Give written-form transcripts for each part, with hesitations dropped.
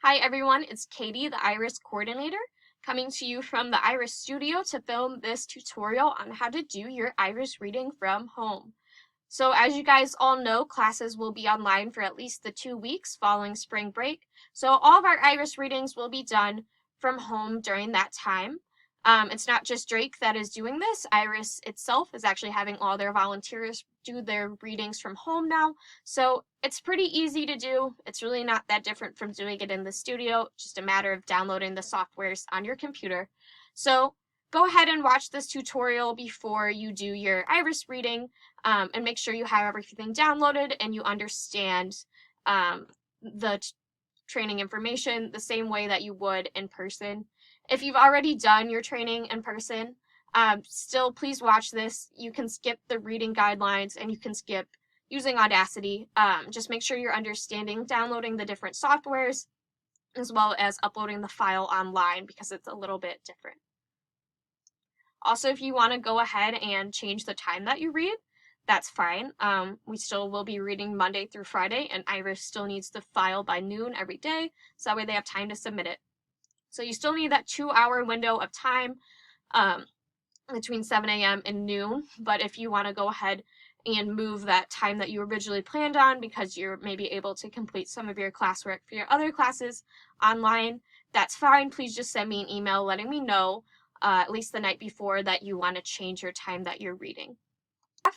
Hi everyone, it's Katie, the IRIS coordinator, coming to you from the IRIS studio to film this tutorial on how to do your IRIS reading from home. So as you guys all know, classes will be online for at least the 2 weeks following spring break. So all of our IRIS readings will be done from home during that time. It's not just Drake that is doing this. IRIS itself is actually having all their volunteers do their readings from home now. So it's pretty easy to do. It's really not that different from doing it in the studio, just a matter of downloading the softwares on your computer. So go ahead and watch this tutorial before you do your IRIS reading, and make sure you have everything downloaded and you understand the training information the same way that you would in person. If you've already done your training in person, still please watch this. You can skip the reading guidelines and you can skip using Audacity. Just make sure you're understanding downloading the different softwares as well as uploading the file online because it's a little bit different. Also, if you want to go ahead and change the time that you read, that's fine. We still will be reading Monday through Friday, and IRIS still needs the file by noon every day, so that way they have time to submit it. So you still need that 2-hour window of time between 7 a.m. and noon, but if you want to go ahead and move that time that you originally planned on because you're maybe able to complete some of your classwork for your other classes online, that's fine. Please just send me an email letting me know at least the night before that you want to change your time that you're reading.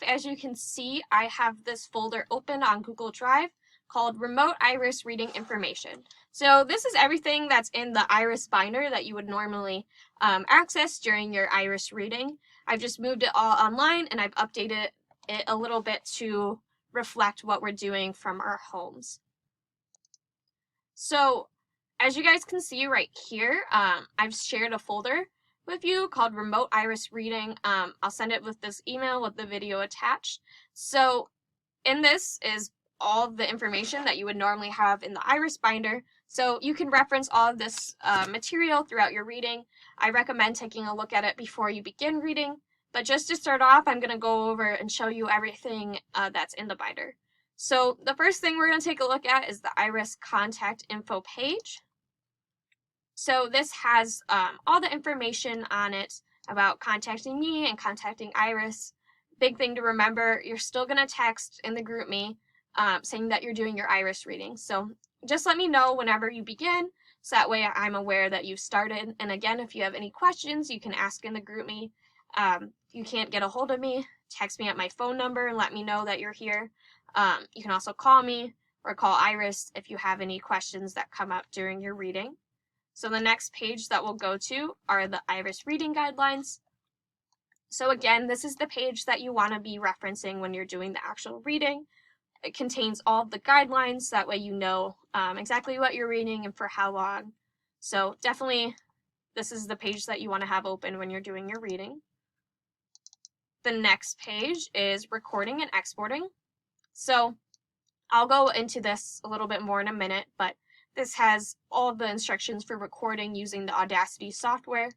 As you can see, I have this folder open on Google Drive called Remote IRIS Reading Information. So this is everything that's in the IRIS binder that you would normally access during your IRIS reading. I've just moved it all online and I've updated it a little bit to reflect what we're doing from our homes. So as you guys can see right here, I've shared a folder with you called Remote IRIS Reading. I'll send it with this email with the video attached. So in this is all of the information that you would normally have in the IRIS binder. So you can reference all of this material throughout your reading. I recommend taking a look at it before you begin reading. But just to start off, I'm going to go over and show you everything that's in the binder. So the first thing we're going to take a look at is the IRIS contact info page. So this has all the information on it about contacting me and contacting IRIS. Big thing to remember, you're still going to text in the GroupMe saying that you're doing your IRIS reading. So just let me know whenever you begin, so that way I'm aware that you've started. And again, if you have any questions, you can ask in the GroupMe. If you can't get a hold of me, text me at my phone number and let me know that you're here. You can also call me or call IRIS if you have any questions that come up during your reading. So the next page that we'll go to are the IRIS reading guidelines. So again, this is the page that you want to be referencing when you're doing the actual reading. It contains all of the guidelines, that way you know exactly what you're reading and for how long. So definitely, this is the page that you want to have open when you're doing your reading. The next page is recording and exporting. So I'll go into this a little bit more in a minute, but this has all of the instructions for recording using the Audacity software,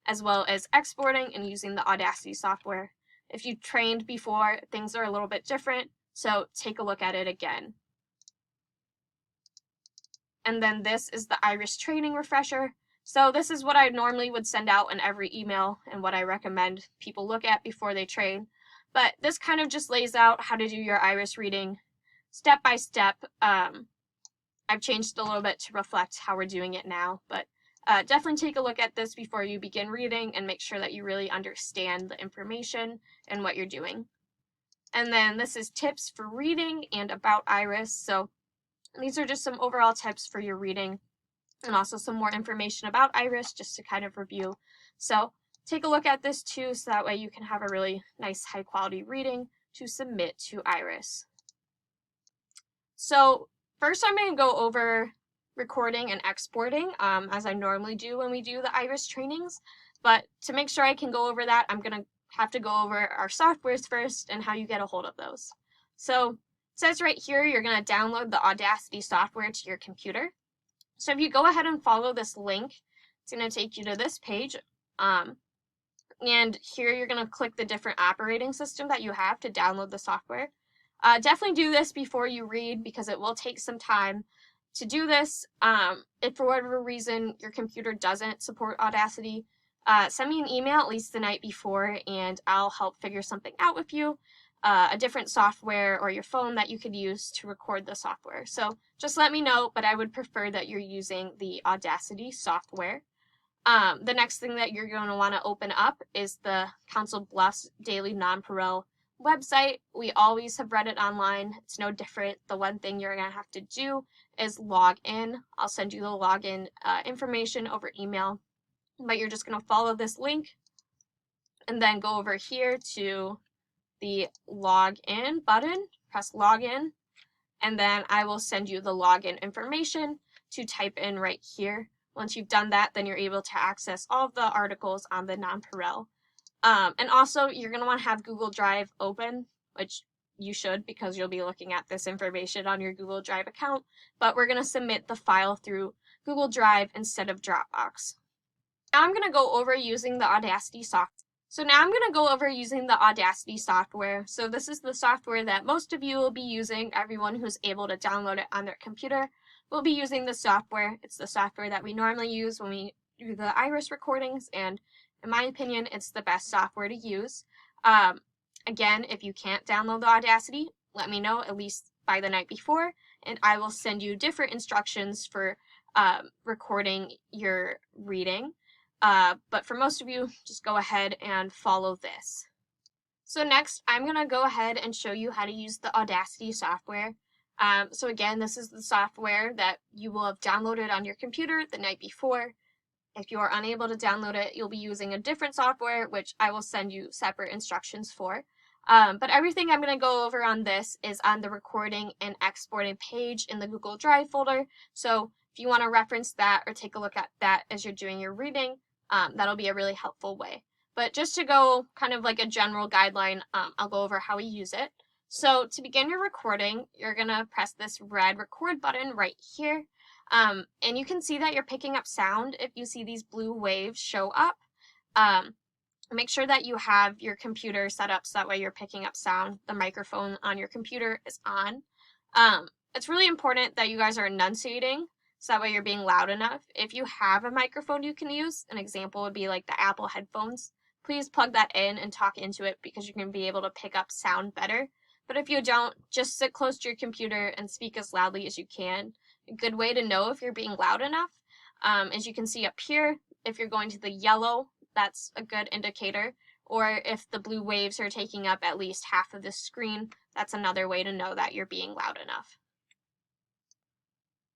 as well as exporting and using the Audacity software. If you trained before, things are a little bit different, so take a look at it again. And then this is the IRIS training refresher. So this is what I normally would send out in every email and what I recommend people look at before they train. But this kind of just lays out how to do your IRIS reading step by step. I've changed a little bit to reflect how we're doing it now, but definitely take a look at this before you begin reading and make sure that you really understand the information and what you're doing. And then this is tips for reading and about IRIS. So these are just some overall tips for your reading and also some more information about IRIS just to kind of review. So take a look at this too, so that way you can have a really nice high quality reading to submit to IRIS. So first I'm going to go over recording and exporting as I normally do when we do the IRIS trainings, but to make sure I can go over that, I'm going to have to go over our softwares first and how you get a hold of those. So it says right here you're going to download the Audacity software to your computer. So if you go ahead and follow this link, it's going to take you to this page, and here you're going to click the different operating system that you have to download the software. Definitely do this before you read because it will take some time to do this, if for whatever reason your computer doesn't support Audacity, send me an email at least the night before, and I'll help figure something out with you, a different software or your phone that you could use to record the software. So just let me know, but I would prefer that you're using the Audacity software. The next thing that you're going to want to open up is the Council Bluffs Daily Nonpareil website. We always have read it online. It's no different. The one thing you're going to have to do is log in. I'll send you the login information over email, but you're just going to follow this link and then go over here to the login button, press login, and then I will send you the login information to type in right here. Once you've done that, then you're able to access all of the articles on the Nonpareil. And also, you're going to want to have Google Drive open, which you should because you'll be looking at this information on your Google Drive account, but we're going to submit the file through Google Drive instead of Dropbox. Now I'm going to go over using the Audacity software. So this is the software that most of you will be using. Everyone who's able to download it on their computer will be using the software. It's the software that we normally use when we do the Iris recordings, and in my opinion, it's the best software to use. Again, if you can't download the Audacity, let me know at least by the night before, and I will send you different instructions for recording your reading. But for most of you, just go ahead and follow this. So next, I'm going to go ahead and show you how to use the Audacity software. So again, this is the software that you will have downloaded on your computer the night before. If you are unable to download it, you'll be using a different software, which I will send you separate instructions for. But everything I'm going to go over on this is on the recording and exporting page in the Google Drive folder. So if you want to reference that or take a look at that as you're doing your reading, that'll be a really helpful way. But just to go kind of like a general guideline, I'll go over how we use it. So to begin your recording, you're going to press this red record button right here. And you can see that you're picking up sound if you see these blue waves show up. Make sure that you have your computer set up so that way you're picking up sound. The microphone on your computer is on. It's really important that you guys are enunciating so that way you're being loud enough. If you have a microphone you can use, an example would be like the Apple headphones. Please plug that in and talk into it because you're going to be able to pick up sound better. But if you don't, just sit close to your computer and speak as loudly as you can. A good way to know if you're being loud enough, as you can see up here, if you're going to the yellow, that's a good indicator. Or if the blue waves are taking up at least half of the screen, that's another way to know that you're being loud enough.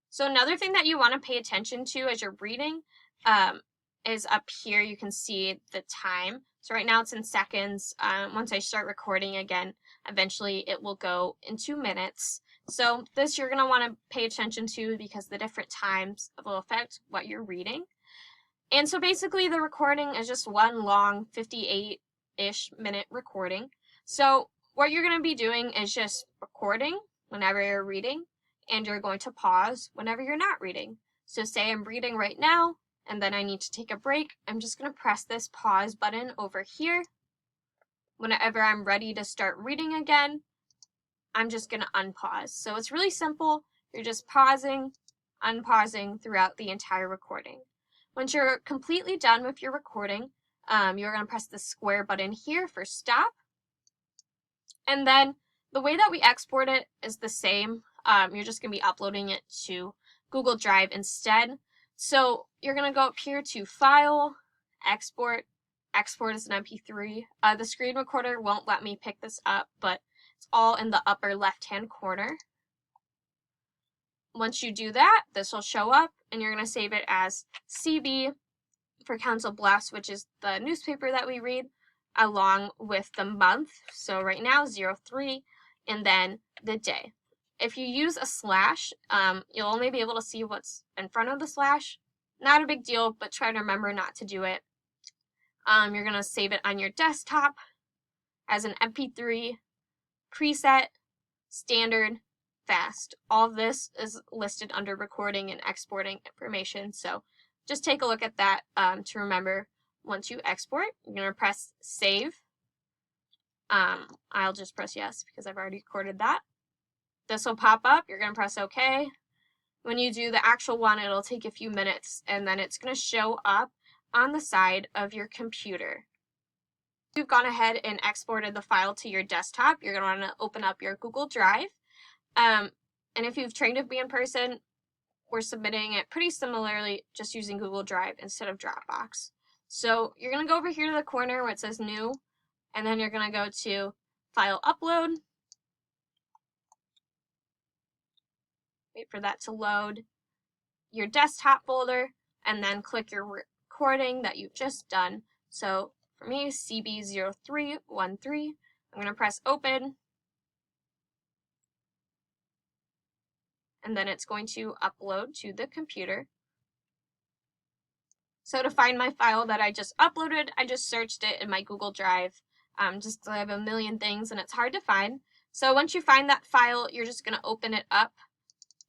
So another thing that you want to pay attention to as you're reading is up here you can see the time. So right now it's in seconds. Once I start recording again, eventually it will go into minutes. So this you're going to want to pay attention to because the different times will affect what you're reading. And so basically the recording is just one long 58-ish minute recording. So what you're going to be doing is just recording whenever you're reading, and you're going to pause whenever you're not reading. So say I'm reading right now, and then I need to take a break. I'm just going to press this pause button over here. Whenever I'm ready to start reading again, I'm just going to unpause. So it's really simple. You're just pausing, unpausing throughout the entire recording. Once you're completely done with your recording, you're going to press the square button here for stop. And then the way that we export it is the same. You're just going to be uploading it to Google Drive instead. So you're going to go up here to File, Export. Export as an MP3. The screen recorder won't let me pick this up, but it's all in the upper left-hand corner. Once you do that, this will show up, and you're going to save it as CB for Council Bluffs, which is the newspaper that we read, along with the month. So right now, 03, and then the day. If you use a slash, you'll only be able to see what's in front of the slash. Not a big deal, but try to remember not to do it. You're going to save it on your desktop as an MP3, preset, standard, fast. All of this is listed under recording and exporting information, so just take a look at that to remember once you export. You're going to press save. I'll just press yes because I've already recorded that. This will pop up. You're going to press OK. When you do the actual one, it'll take a few minutes, and then it's going to show up on the side of your computer. If you've gone ahead and exported the file to your desktop, you're going to want to open up your Google Drive. And if you've trained with me in person, we're submitting it pretty similarly, just using Google Drive instead of Dropbox. So you're going to go over here to the corner where it says New, and then you're going to go to File Upload. Wait for that to load. Your desktop folder, and then click your recording that you've just done. So for me, CB0313. I'm going to press Open. And then it's going to upload to the computer. So to find my file that I just uploaded, I just searched it in my Google Drive. Just I have a million things and it's hard to find. So once you find that file, you're just going to open it up,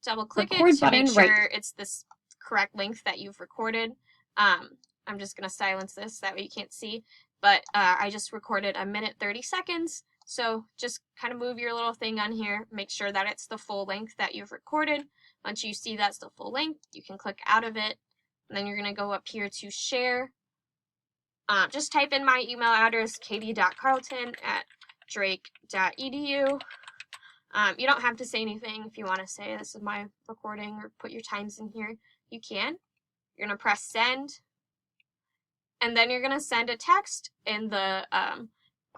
double click it to make sure it's this correct length that you've recorded. I'm just going to silence this, that way you can't see. But I just recorded 1:30 seconds. So just kind of move your little thing on here, make sure that it's the full length that you've recorded. Once you see that's the full length, you can click out of it. And then you're going to go up here to share. Just type in my email address, katie.carlton@drake.edu. You don't have to say anything. If you want to say this is my recording or put your times in here, you can. You're going to press send. And then you're going to send a text in the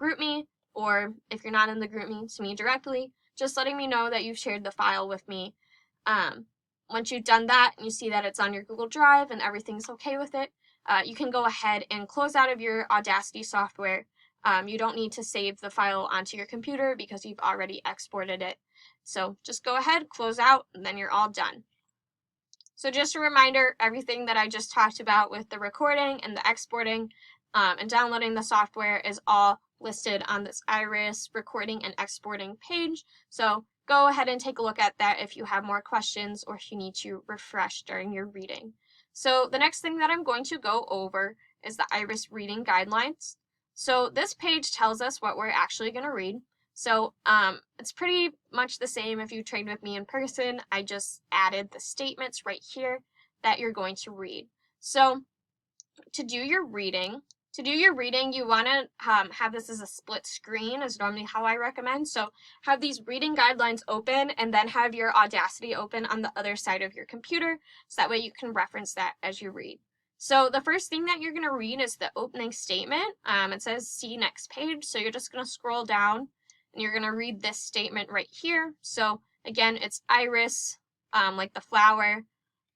GroupMe, or if you're not in the GroupMe, to me directly, just letting me know that you've shared the file with me. Once you've done that and you see that it's on your Google Drive and everything's okay with it, you can go ahead and close out of your Audacity software. You don't need to save the file onto your computer because you've already exported it. So just go ahead, close out, and then you're all done. So just a reminder, everything that I just talked about with the recording and the exporting and downloading the software is all listed on this Iris recording and exporting page. So go ahead and take a look at that if you have more questions or if you need to refresh during your reading. So the next thing that I'm going to go over is the Iris reading guidelines. So this page tells us what we're actually going to read. So it's pretty much the same if you trained with me in person. I just added the statements right here that you're going to read. So to do your reading, you want to have this as a split screen is normally how I recommend. So have these reading guidelines open and then have your Audacity open on the other side of your computer, so that way you can reference that as you read. So the first thing that you're going to read is the opening statement. It says see next page, so you're just going to scroll down and you're going to read this statement right here. So again, it's Iris, like the flower,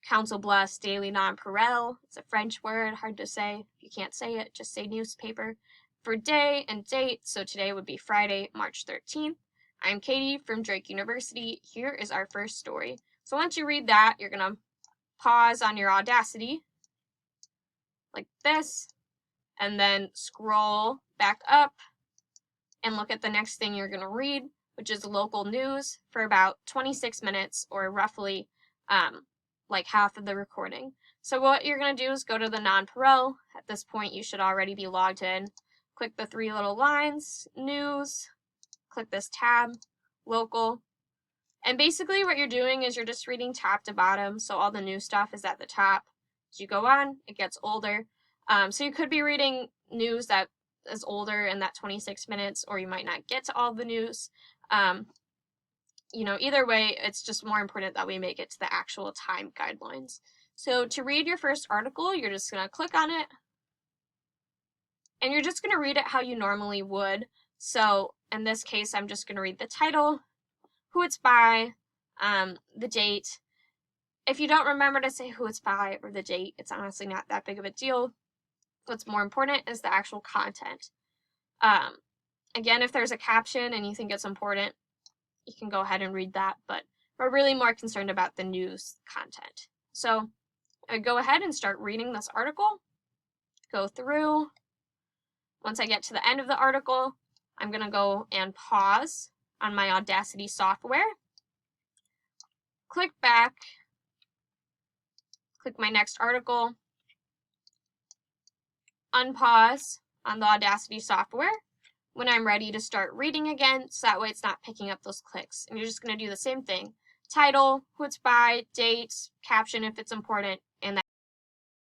Council Bluffs Daily Nonpareil. It's a French word, hard to say. If you can't say it, just say newspaper. For day and date, so today would be Friday, March 13th. I'm Katie from Drake University. Here is our first story. So once you read that, you're going to pause on your Audacity, like this, and then scroll back up and look at the next thing you're going to read, which is local news for about 26 minutes, or roughly like half of the recording. So what you're going to do is go to the Nonpareil. At this point, you should already be logged in. Click the three little lines, news, click this tab, local. And basically what you're doing is you're just reading top to bottom, so all the new stuff is at the top. As you go on, it gets older. So you could be reading news that is older in that 26 minutes, or you might not get to all the news. You know, either way, it's just more important that we make it to the actual time guidelines. So to read your first article, you're just going to click on it, and you're just going to read it how you normally would. So in this case, I'm just going to read the title, who it's by, the date. If you don't remember to say who it's by or the date, it's honestly not that big of a deal. What's more important is the actual content. Again, if there's a caption and you think it's important, you can go ahead and read that, but we're really more concerned about the news content. So I go ahead and start reading this article, go through. Once I get to the end of the article, I'm going to go and pause on my Audacity software, click back, click my next article, unpause on the Audacity software when I'm ready to start reading again, so that way it's not picking up those clicks. And you're just going to do the same thing title, who it's by, date, caption if it's important,